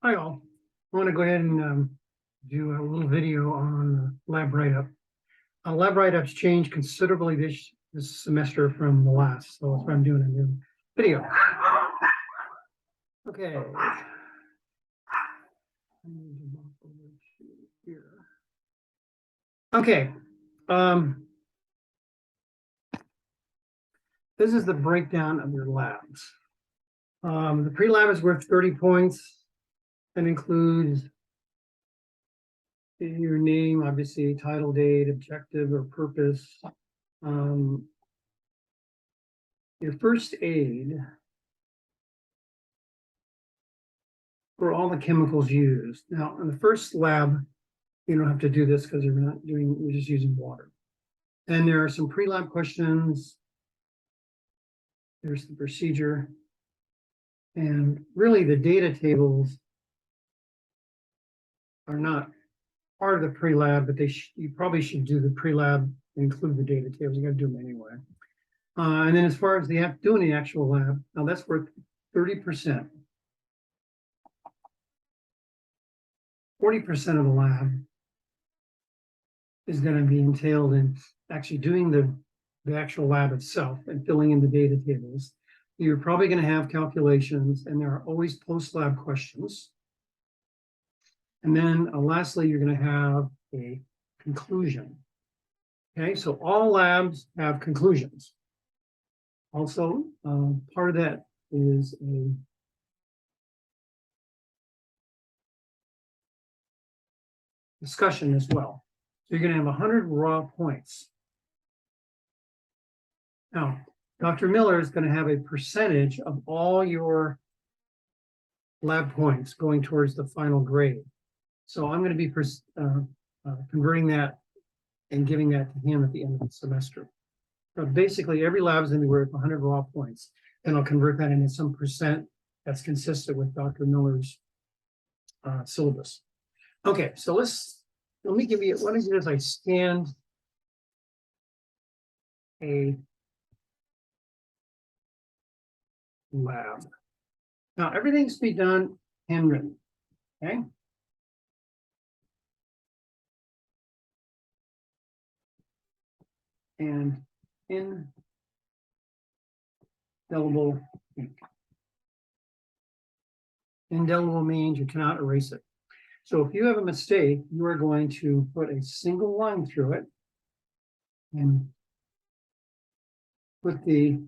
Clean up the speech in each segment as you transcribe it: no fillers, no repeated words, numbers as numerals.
Hi all. I want to go ahead and do a little video on lab write-up. Lab write-ups changed considerably this semester from the last, so that's why I'm doing a new video. Okay. Okay. This is the breakdown of your labs. The pre-lab is worth 30 points. That includes your name, obviously, title, date, objective, or purpose. Your first aid for all the chemicals used. Now, in the first lab, you don't have to do this because you're just using water. And there are some pre-lab questions. There's the procedure. And really the data tables are not part of the pre-lab, but you probably should do the pre-lab and include the data tables. You got to do them anyway. And then as far as doing the actual lab, now that's worth 30%. 40% of the lab is going to be entailed in actually doing the actual lab itself and filling in the data tables. You're probably going to have calculations, and there are always post-lab questions. And then lastly, you're going to have a conclusion. Okay, so all labs have conclusions. Also, part of that is a discussion as well. So you're going to have 100 raw points. Now, Dr. Miller is going to have a percentage of all your lab points going towards the final grade. So I'm going to be converting that and giving that to him at the end of the semester. So basically, every lab is going to be worth 100 raw points, and I'll convert that into some percent that's consistent with Dr. Miller's syllabus. Okay, so let me give you, what I did is I scanned a lab. Now, everything's to be done handwritten, okay? And indelible ink. Indelible means you cannot erase it. So if you have a mistake, you are going to put a single line through it and put the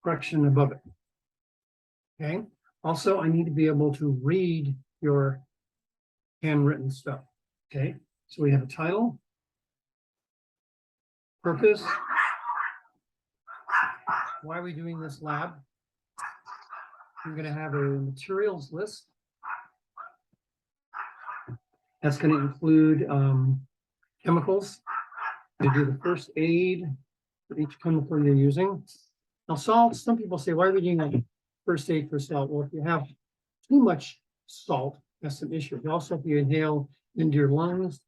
correction above it. Okay. Also, I need to be able to read your handwritten stuff. Okay. So we have a title, purpose. Why are we doing this lab? We're going to have a materials list. That's going to include chemicals. To do the first aid for each chemical you're using. Now, salt, some people say, why are we doing that first aid for salt? Well, if you have too much salt, that's an issue. Also, if you inhale into your lungs,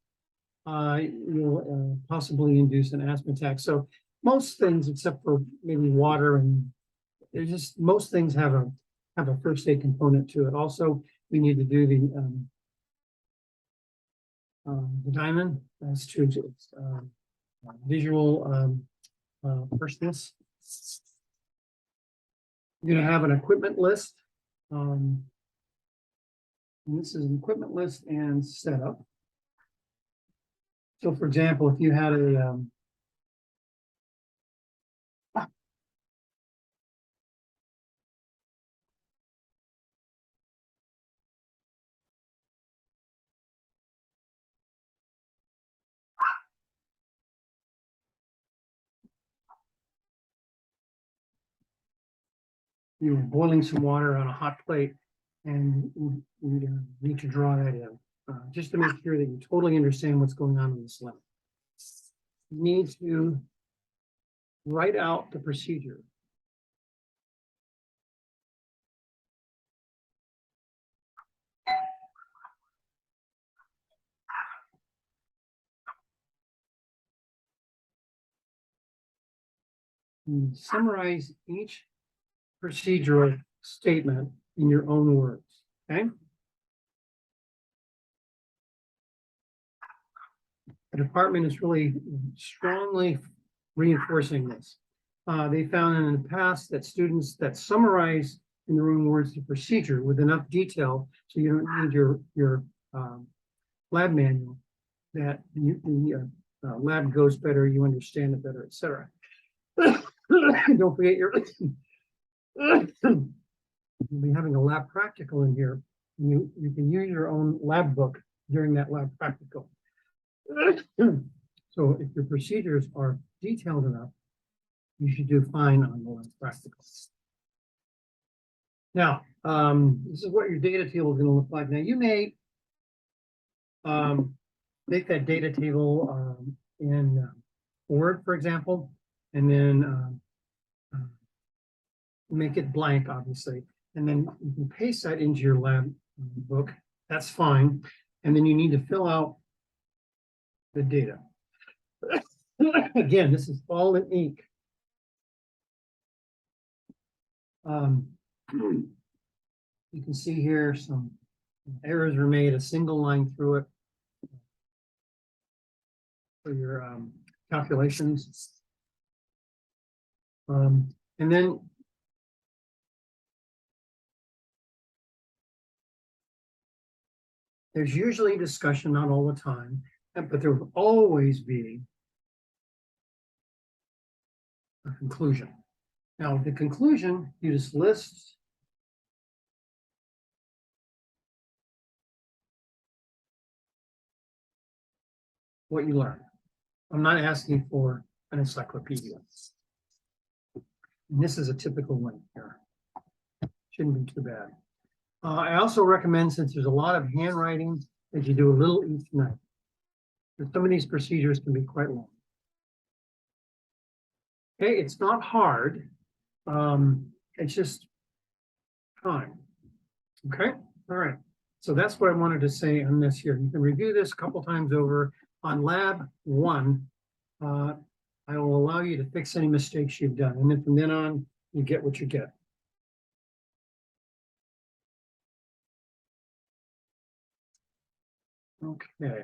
you'll possibly induce an asthma attack. So most things, except for maybe water, and there's just most things have a first aid component to it. Also, we need to do the diamond. That's true. Visual firstness. You're going to have an equipment list. And this is an equipment list and setup. So, for example, if you had a you were boiling some water on a hot plate, and you need to draw that in, just to make sure that you totally understand what's going on in this lab. You need to write out the procedure. And summarize each procedural statement in your own words. Okay. The department is really strongly reinforcing this. They found in the past that students that summarize in their own words the procedure with enough detail, so you don't need your lab manual, that the lab goes better, you understand it better, etc. Don't forget you'll be having a lab practical in here. You can use your own lab book during that lab practical. So if your procedures are detailed enough, you should do fine on the lab practical. Now, this is what your data table is going to look like. Now, you may make that data table in Word, for example, and then make it blank, obviously, and then you can paste that into your lab book. That's fine. And then you need to fill out the data. Again, this is all in ink. You can see here some errors were made, a single line through it for your calculations. And then there's usually discussion, not all the time, but there will always be a conclusion. Now, the conclusion, you just list what you learned. I'm not asking for an encyclopedia. And this is a typical one here. Shouldn't be too bad. I also recommend, since there's a lot of handwriting, that you do a little each night. Some of these procedures can be quite long. Okay, it's not hard. It's just time. Okay, all right. So that's what I wanted to say on this here. You can review this a couple times over. On lab 1, I will allow you to fix any mistakes you've done. And then from then on, you get what you get. Okay.